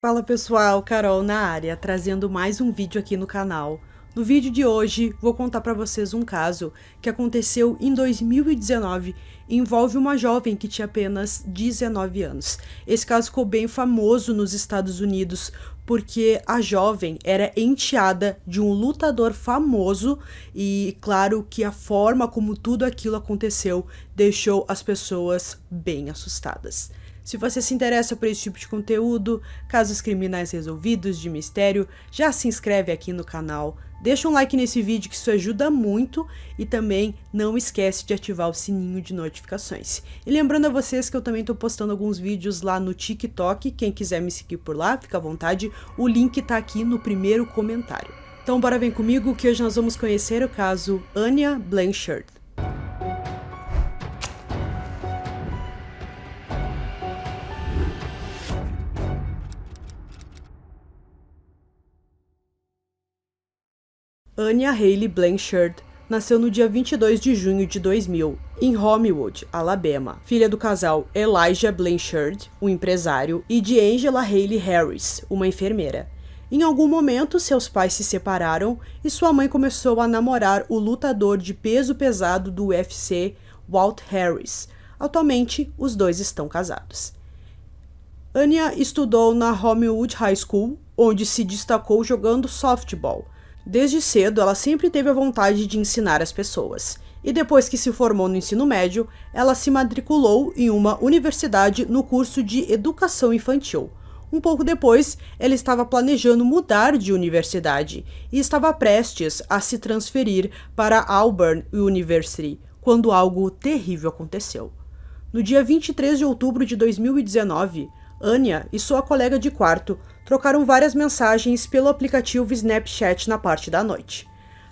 Fala pessoal, Carol na área, trazendo mais um vídeo aqui no canal. No vídeo de hoje, vou contar para vocês um caso que aconteceu em 2019 e envolve uma jovem que tinha apenas 19 anos. Esse caso ficou bem famoso nos Estados Unidos porque a jovem era enteada de um lutador famoso e claro que a forma como tudo aquilo aconteceu deixou as pessoas bem assustadas. Se você se interessa por esse tipo de conteúdo, casos criminais resolvidos, de mistério, já se inscreve aqui no canal, deixa um like nesse vídeo que isso ajuda muito e também não esquece de ativar o sininho de notificações. E lembrando a vocês que eu também estou postando alguns vídeos lá no TikTok, quem quiser me seguir por lá, fica à vontade, o link está aqui no primeiro comentário. Então bora vem comigo que hoje nós vamos conhecer o caso Anya Blanchard. Anya Hailey Blanchard nasceu no dia 22 de junho de 2000, em Homewood, Alabama, filha do casal Elijah Blanchard, um empresário, e de Angela Hailey Harris, uma enfermeira. Em algum momento, seus pais se separaram e sua mãe começou a namorar o lutador de peso pesado do UFC, Walt Harris. Atualmente, os dois estão casados. Anya estudou na Homewood High School, onde se destacou jogando softball. Desde cedo, ela sempre teve a vontade de ensinar as pessoas. E depois que se formou no ensino médio, ela se matriculou em uma universidade no curso de Educação Infantil. Um pouco depois, ela estava planejando mudar de universidade e estava prestes a se transferir para Auburn University, quando algo terrível aconteceu. No dia 23 de outubro de 2019, Anya e sua colega de quarto trocaram várias mensagens pelo aplicativo Snapchat na parte da noite.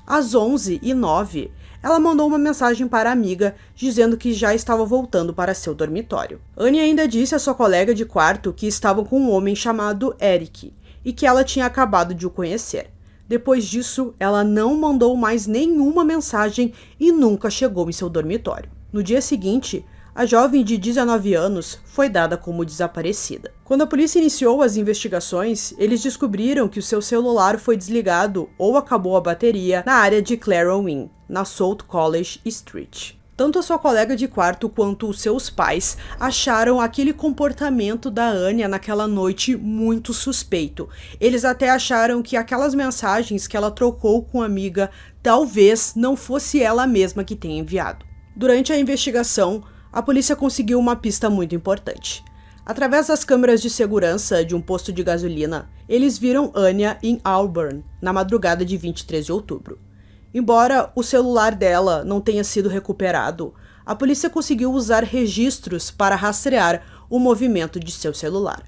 Às 11h09, ela mandou uma mensagem para a amiga dizendo que já estava voltando para seu dormitório. Anya ainda disse à sua colega de quarto que estavam com um homem chamado Eric e que ela tinha acabado de o conhecer. Depois disso, ela não mandou mais nenhuma mensagem e nunca chegou em seu dormitório. No dia seguinte, a jovem de 19 anos foi dada como desaparecida. Quando a polícia iniciou as investigações, eles descobriram que o seu celular foi desligado ou acabou a bateria na área de Claron Inn, na South College Street. Tanto a sua colega de quarto quanto os seus pais acharam aquele comportamento da Anya naquela noite muito suspeito. Eles até acharam que aquelas mensagens que ela trocou com a amiga talvez não fosse ela mesma que tenha enviado. Durante a investigação, a polícia conseguiu uma pista muito importante. Através das câmeras de segurança de um posto de gasolina, eles viram Anya em Auburn, na madrugada de 23 de outubro. Embora o celular dela não tenha sido recuperado, a polícia conseguiu usar registros para rastrear o movimento de seu celular.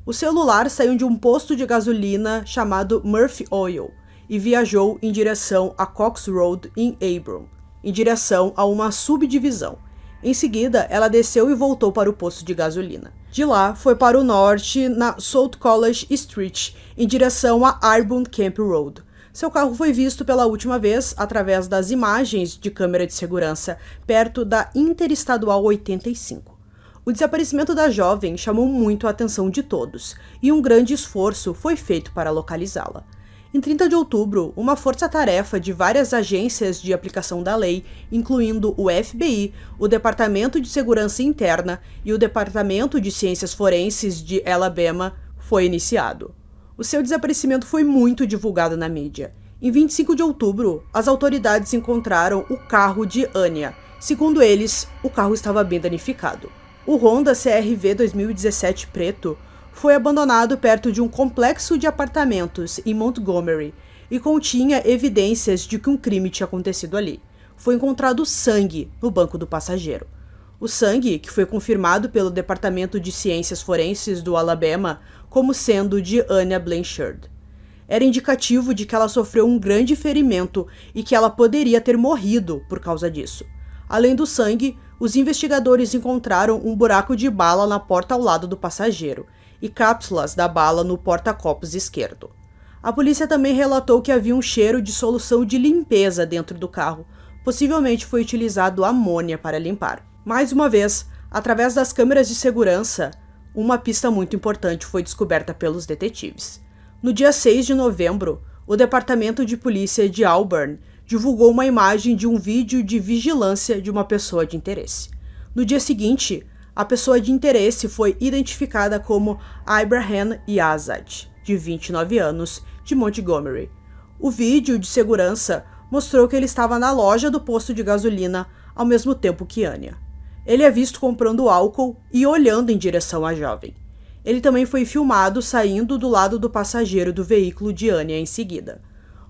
O celular saiu de um posto de gasolina chamado Murphy Oil e viajou em direção a Cox Road em Auburn, em direção a uma subdivisão. Em seguida, ela desceu e voltou para o posto de gasolina. De lá, foi para o norte, na South College Street, em direção a Arbon Camp Road. Seu carro foi visto pela última vez através das imagens de câmera de segurança perto da Interestadual 85. O desaparecimento da jovem chamou muito a atenção de todos, e um grande esforço foi feito para localizá-la. Em 30 de outubro, uma força-tarefa de várias agências de aplicação da lei, incluindo o FBI, o Departamento de Segurança Interna e o Departamento de Ciências Forenses de Alabama, foi iniciado. O seu desaparecimento foi muito divulgado na mídia. Em 25 de outubro, as autoridades encontraram o carro de Anya. Segundo eles, o carro estava bem danificado. O Honda CR-V 2017 preto foi abandonado perto de um complexo de apartamentos em Montgomery e continha evidências de que um crime tinha acontecido ali. Foi encontrado sangue no banco do passageiro. O sangue, que foi confirmado pelo Departamento de Ciências Forenses do Alabama como sendo de Anya Blanchard. Era indicativo de que ela sofreu um grande ferimento e que ela poderia ter morrido por causa disso. Além do sangue, os investigadores encontraram um buraco de bala na porta ao lado do passageiro e cápsulas da bala no porta-copos esquerdo. A polícia também relatou que havia um cheiro de solução de limpeza dentro do carro. Possivelmente foi utilizado amônia para limpar. Mais uma vez, através das câmeras de segurança, uma pista muito importante foi descoberta pelos detetives. No dia 6 de novembro, o Departamento de Polícia de Auburn divulgou uma imagem de um vídeo de vigilância de uma pessoa de interesse. No dia seguinte, a pessoa de interesse foi identificada como Ibrahim Yazid, de 29 anos, de Montgomery. O vídeo de segurança mostrou que ele estava na loja do posto de gasolina ao mesmo tempo que Anya. Ele é visto comprando álcool e olhando em direção à jovem. Ele também foi filmado saindo do lado do passageiro do veículo de Anya em seguida.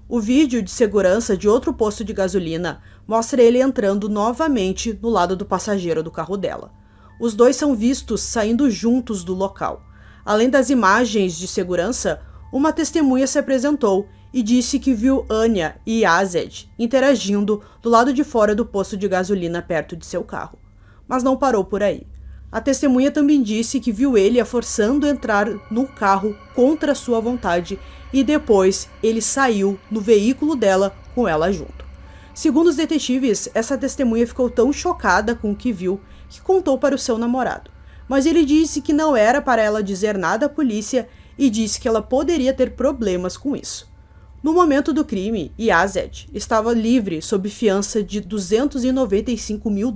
O vídeo de segurança de outro posto de gasolina mostra ele entrando novamente no lado do passageiro do carro dela. Os dois são vistos saindo juntos do local. Além das imagens de segurança, uma testemunha se apresentou e disse que viu Anya e Yazid interagindo do lado de fora do posto de gasolina perto de seu carro. Mas não parou por aí. A testemunha também disse que viu ele a forçando entrar no carro contra sua vontade e depois ele saiu no veículo dela com ela junto. Segundo os detetives, essa testemunha ficou tão chocada com o que viu que contou para o seu namorado. Mas ele disse que não era para ela dizer nada à polícia e disse que ela poderia ter problemas com isso. No momento do crime, Yazid estava livre sob fiança de $295 mil.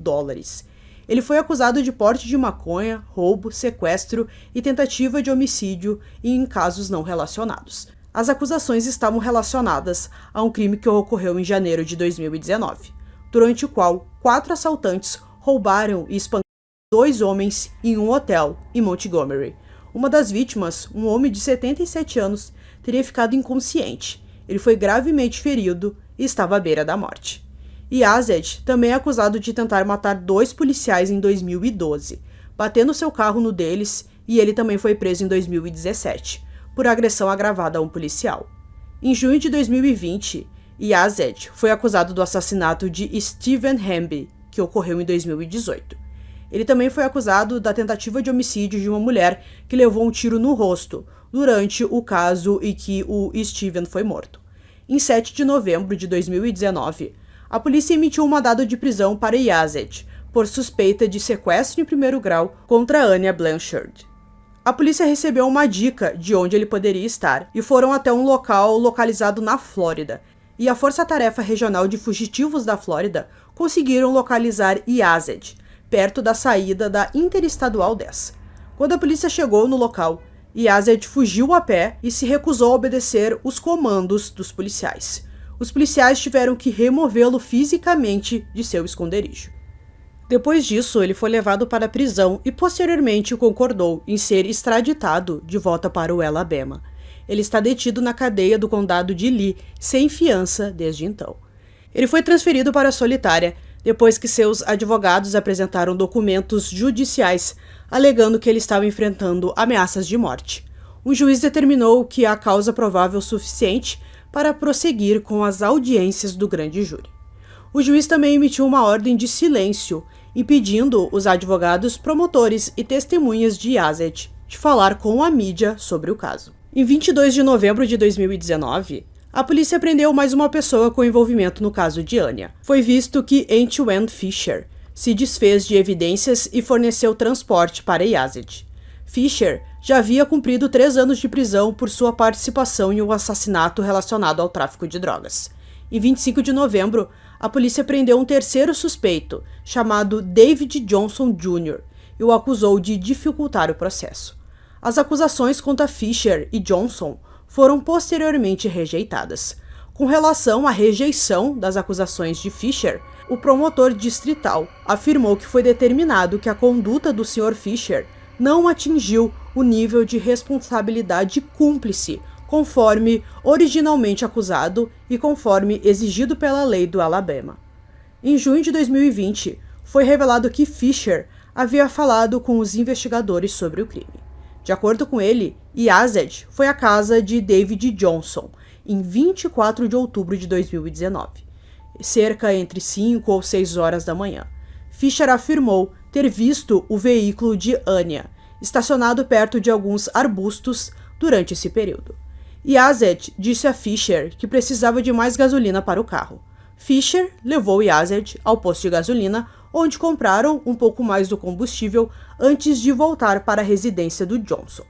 Ele foi acusado de porte de maconha, roubo, sequestro e tentativa de homicídio em casos não relacionados. As acusações estavam relacionadas a um crime que ocorreu em janeiro de 2019, durante o qual 4 assaltantes roubaram e espancaram 2 homens em um hotel em Montgomery. Uma das vítimas, um homem de 77 anos, teria ficado inconsciente. Ele foi gravemente ferido e estava à beira da morte. Yazid também é acusado de tentar matar 2 policiais em 2012, batendo seu carro no deles, e ele também foi preso em 2017, por agressão agravada a um policial. Em junho de 2020, Yazid foi acusado do assassinato de Stephen Hamby, que ocorreu em 2018. Ele também foi acusado da tentativa de homicídio de uma mulher que levou um tiro no rosto, durante o caso em que o Stephen foi morto. Em 7 de novembro de 2019, a polícia emitiu um mandado de prisão para Yazid, por suspeita de sequestro em primeiro grau contra Anya Blanchard. A polícia recebeu uma dica de onde ele poderia estar e foram até um local localizado na Flórida, e a Força-Tarefa Regional de Fugitivos da Flórida conseguiram localizar Yazid, perto da saída da Interestadual 10. Quando a polícia chegou no local, Yazid fugiu a pé e se recusou a obedecer os comandos dos policiais. Os policiais tiveram que removê-lo fisicamente de seu esconderijo. Depois disso, ele foi levado para a prisão e posteriormente concordou em ser extraditado de volta para o Alabama. Ele está detido na cadeia do condado de Lee, sem fiança desde então. Ele foi transferido para a solitária depois que seus advogados apresentaram documentos judiciais alegando que ele estava enfrentando ameaças de morte. Um juiz determinou que há causa provável suficiente para prosseguir com as audiências do grande júri. O juiz também emitiu uma ordem de silêncio, impedindo os advogados, promotores e testemunhas de Yazid de falar com a mídia sobre o caso. Em 22 de novembro de 2019, a polícia prendeu mais uma pessoa com envolvimento no caso de Anya. Foi visto que Antwan Fisher se desfez de evidências e forneceu transporte para Yazid. Fisher já havia cumprido 3 anos de prisão por sua participação em um assassinato relacionado ao tráfico de drogas. Em 25 de novembro, a polícia prendeu um terceiro suspeito, chamado David Johnson Jr., e o acusou de dificultar o processo. As acusações contra Fisher e Johnson foram posteriormente rejeitadas. Com relação à rejeição das acusações de Fisher, o promotor distrital afirmou que foi determinado que a conduta do Sr. Fisher não atingiu o nível de responsabilidade cúmplice, conforme originalmente acusado e conforme exigido pela lei do Alabama. Em junho de 2020, foi revelado que Fisher havia falado com os investigadores sobre o crime. De acordo com ele, Yazid foi à casa de David Johnson em 24 de outubro de 2019, cerca entre 5 ou 6 horas da manhã. Fisher afirmou ter visto o veículo de Anya estacionado perto de alguns arbustos durante esse período. Yazid disse a Fisher que precisava de mais gasolina para o carro. Fisher levou Yazid ao posto de gasolina, onde compraram um pouco mais do combustível antes de voltar para a residência do Johnson.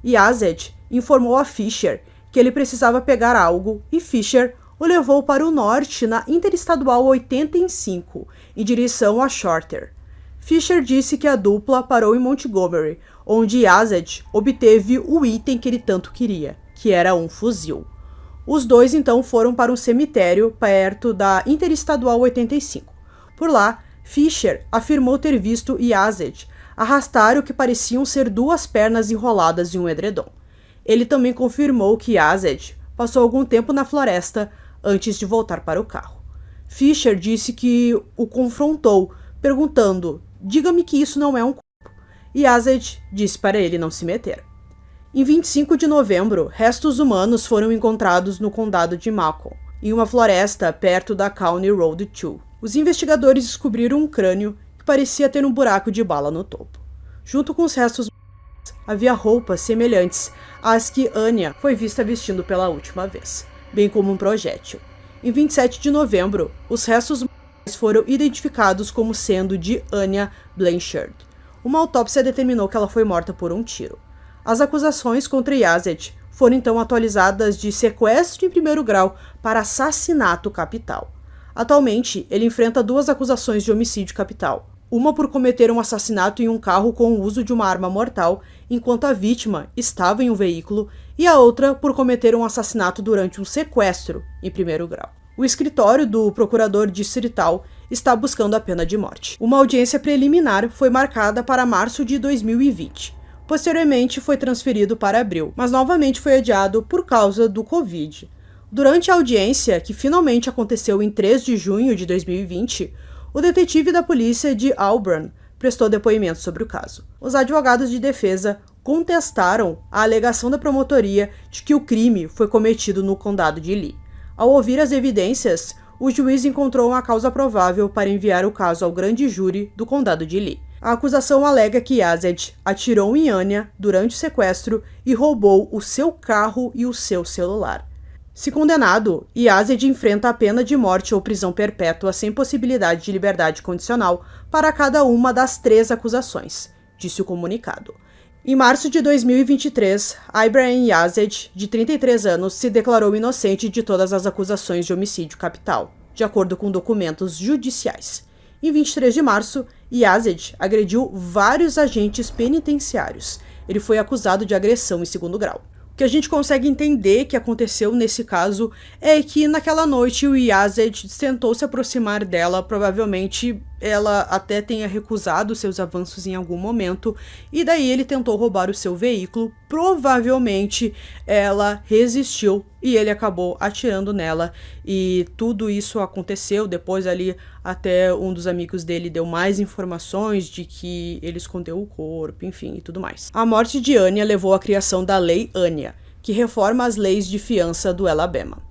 Yazed informou a Fisher que ele precisava pegar algo e Fisher o levou para o norte na Interestadual 85, em direção a Shorter. Fisher disse que a dupla parou em Montgomery, onde Yazed obteve o item que ele tanto queria, que era um fuzil. Os dois então foram para um cemitério perto da Interestadual 85. Por lá, Fisher afirmou ter visto Yazed arrastar o que pareciam ser duas pernas enroladas em um edredom. Ele também confirmou que Yazed passou algum tempo na floresta antes de voltar para o carro. Fisher disse que o confrontou, perguntando: "Diga-me que isso não é um corpo." Yazed disse para ele não se meter. Em 25 de novembro, restos humanos foram encontrados no condado de Macomb, em uma floresta perto da County Road 2. Os investigadores descobriram um crânio que parecia ter um buraco de bala no topo. Junto com os restos havia roupas semelhantes às que Anya foi vista vestindo pela última vez, bem como um projétil. Em 27 de novembro, os restos foram identificados como sendo de Anya Blanchard. Uma autópsia determinou que ela foi morta por um tiro. As acusações contra Yazed foram então atualizadas de sequestro em primeiro grau para assassinato capital. Atualmente, ele enfrenta 2 acusações de homicídio capital. Uma por cometer um assassinato em um carro com o uso de uma arma mortal, enquanto a vítima estava em um veículo, e a outra por cometer um assassinato durante um sequestro em primeiro grau. O escritório do procurador distrital está buscando a pena de morte. Uma audiência preliminar foi marcada para março de 2020. Posteriormente foi transferido para abril, mas novamente foi adiado por causa do Covid. Durante a audiência, que finalmente aconteceu em 3 de junho de 2020, o detetive da polícia de Auburn prestou depoimento sobre o caso. Os advogados de defesa contestaram a alegação da promotoria de que o crime foi cometido no condado de Lee. Ao ouvir as evidências, o juiz encontrou uma causa provável para enviar o caso ao grande júri do condado de Lee. A acusação alega que Yazed atirou em Anya durante o sequestro e roubou o seu carro e o seu celular. Se condenado, Yazed enfrenta a pena de morte ou prisão perpétua sem possibilidade de liberdade condicional para cada uma das 3 acusações, disse o comunicado. Em março de 2023, Ibrahim Yazed, de 33 anos, se declarou inocente de todas as acusações de homicídio capital, de acordo com documentos judiciais. Em 23 de março, Yazed agrediu vários agentes penitenciários. Ele foi acusado de agressão em segundo grau. O que a gente consegue entender que aconteceu nesse caso é que naquela noite o Yazed tentou se aproximar dela, provavelmente ela até tenha recusado seus avanços em algum momento, e daí ele tentou roubar o seu veículo, provavelmente ela resistiu e ele acabou atirando nela, e tudo isso aconteceu depois ali, até um dos amigos dele deu mais informações de que ele escondeu o corpo, enfim, e tudo mais. A morte de Anya levou à criação da Lei Anya, que reforma as leis de fiança do Alabama.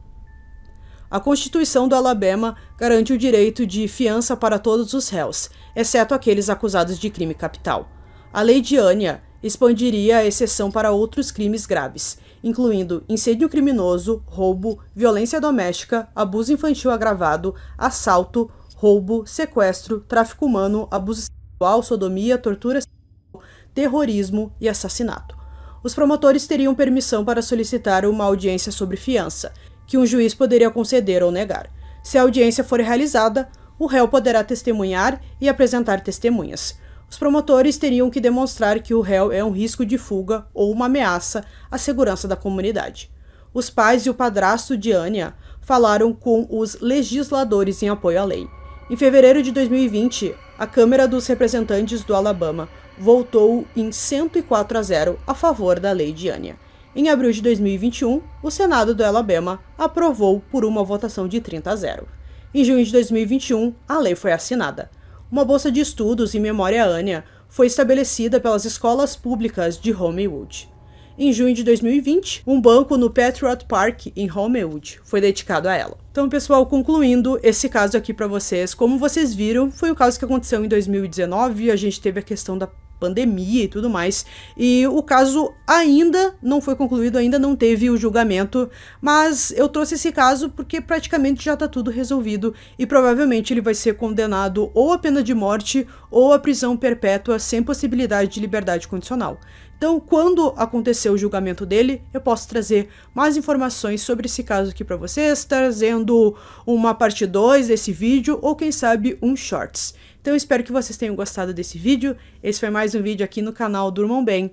A Constituição do Alabama garante o direito de fiança para todos os réus, exceto aqueles acusados de crime capital. A Lei de Anya expandiria a exceção para outros crimes graves, incluindo incêndio criminoso, roubo, violência doméstica, abuso infantil agravado, assalto, roubo, sequestro, tráfico humano, abuso sexual, sodomia, tortura sexual, terrorismo e assassinato. Os promotores teriam permissão para solicitar uma audiência sobre fiança, que um juiz poderia conceder ou negar. Se a audiência for realizada, o réu poderá testemunhar e apresentar testemunhas. Os promotores teriam que demonstrar que o réu é um risco de fuga ou uma ameaça à segurança da comunidade. Os pais e o padrasto de Anya falaram com os legisladores em apoio à lei. Em fevereiro de 2020, a Câmara dos Representantes do Alabama votou em 104-0 a favor da lei de Anya. Em abril de 2021, o Senado do Alabama aprovou por uma votação de 30-0. Em junho de 2021, a lei foi assinada. Uma bolsa de estudos em memória a Anya foi estabelecida pelas escolas públicas de Homewood. Em junho de 2020, um banco no Patriot Park, em Homewood, foi dedicado a ela. Então, pessoal, concluindo esse caso aqui para vocês, como vocês viram, foi um caso que aconteceu em 2019, a gente teve a questão da pandemia e tudo mais. E o caso ainda não foi concluído, ainda não teve o julgamento, mas eu trouxe esse caso porque praticamente já tá tudo resolvido e provavelmente ele vai ser condenado ou à pena de morte ou à prisão perpétua sem possibilidade de liberdade condicional. Então, quando acontecer o julgamento dele, eu posso trazer mais informações sobre esse caso aqui para vocês, trazendo uma parte 2 desse vídeo ou quem sabe um shorts. Então eu espero que vocês tenham gostado desse vídeo. Esse foi mais um vídeo aqui no canal Durmam Bem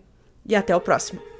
e até o próximo.